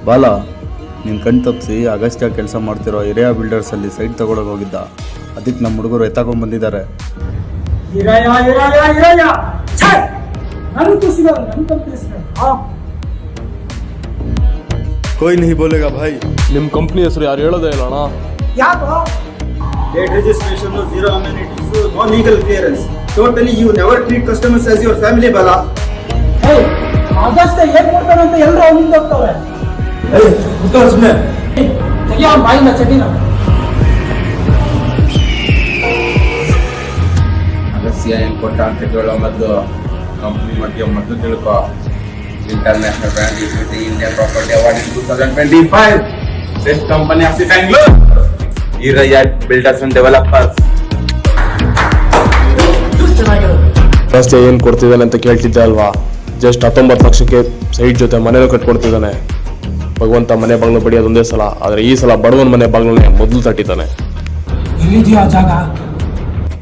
ಬಾಲ, ನೀನು ಕಣ್ ತಪ್ಪಿಸಿ ಅಗಸ್ತ್ಯ ಕೆಲಸ ಮಾಡ್ತಿರೋ ಹಿರಿಯ ಬಿಲ್ಡರ್ಸಲ್ಲಿ ಸೈಟ್ ತಗೊಳಕ್ಕೆ ಹೋಗಿದ್ದ. ಅದಕ್ಕೆ ನಮ್ಮ ಹುಡುಗರು ಎತ್ತಾಕೊಂಡು ಬಂದಿದ್ದಾರೆ. कोई नहीं बोलेगा भाई. ನಿಮ್ಮ ಕಂಪ್ನಿ ಹೆಸರು ಯಾರು ಹೇಳೋದೇ ಇಲ್ಲ ಅಣ್ಣ. ಯಾಕೋ? Late registration, zero amenities, no legal clearance. Totally, you never treat customers as your family, Bala. Hey, August ಏನ್ ಮಾಡ್ತಾನೆ ಅಂತ ಎಲ್ಲರೂ ಅವನಿಂದ ಹೋಗ್ತವೆ. ಸುಮ್ಮನೆ ತೆಗಿಯ ಬಾಯಿನ ಚಟಿನ. ಅಗಸ್ತ್ಯ ಏನು ಕೊಟ್ಟ ಅಂತ ಕೇಳೋ ಮೊದಲು ಕಂಪ್ನಿ ಮಧ್ಯೆ ಮೊದಲು ತಿಳ್ಕೊ. International brand equity India property award in 2025 best company of the Bangalore Eerayya builders and developers. Agastya ಏನು ಕೊಡ್ತಿದ್ದಾನೆ ಅಂತ ಕೇಳ್ತಿದ್ದೆ ಅಲ್ವಾ? ಜಸ್ಟ್ 19 ಲಕ್ಷಕ್ಕೆ ಸೈಟ್ ಜೊತೆ ಮನೇನೂ ಕಟ್ಕೊಡ್ತಿದ್ದಾನೆ. ಭಗವಂತ ಮನೆ ಬಾಗ್ಲು ಬಡಿಯೋದೊಂದೇ ಸಲ, ಆದರೆ ಈ ಸಲ ಬಡವನ ಮನೆ ಬಾಗ್ಲನ್ನೇ ಮೊದಲು ತಟ್ಟಿದ್ದಾನೆ. ಎಲ್ಲಿದೆಯಾ ಜಾಗ?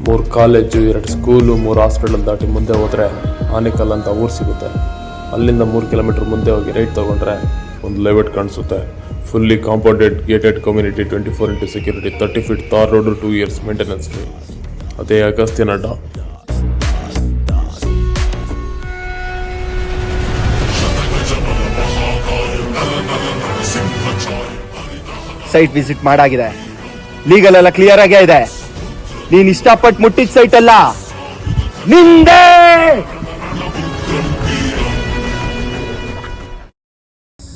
3 ಕಾಲೇಜು, 2 ಸ್ಕೂಲು, 3 ಹಾಸ್ಪಿಟಲ್ ದಾಟಿ ಮುಂದೆ ಹೋದರೆ ಆನೆಕಲ್ ಅಂತ ಊರು ಸಿಗುತ್ತೆ. ಅಲ್ಲಿಂದ 3 ಕಿಲೋಮೀಟರ್ ಮುಂದೆ ಹೋಗಿ ರೈಟ್ ತೊಗೊಂಡ್ರೆ ಒಂದು ಲೆವೆಟ್ ಕಾಣಿಸುತ್ತೆ. Fully compounded gated community, 24x security, 30 feet tar road, 2 years maintenance free. ಅದೇ ಅಗಸ್ತ್ಯನ ಅಡ್ಡ. ಸೈಟ್ ವಿಸಿಟ್ ಮಾಡಾಗಿದೆ, ಲೀಗಲ್ ಎಲ್ಲ ಕ್ಲಿಯರ್ ಆಗೇ ಇದೆ. ನೀನ್ ಇಷ್ಟಪಟ್ಟು ಮುಟ್ಟಿದ ಸೈಟ್ ಅಲ್ಲ, ನಿಂದೇ.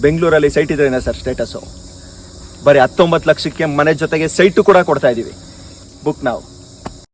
ಬೆಂಗಳೂರಲ್ಲಿ ಸೈಟ್ ಇದ್ರೇನೆ ಸರ್ ಸ್ಟೇಟಸ್. ಬರೀ 19 ಲಕ್ಷಕ್ಕೆ ಮನೆ ಜೊತೆಗೆ ಸೈಟು ಕೂಡ ಕೊಡ್ತಾ ಇದೀವಿ. ಬುಕ್ ನಾವು.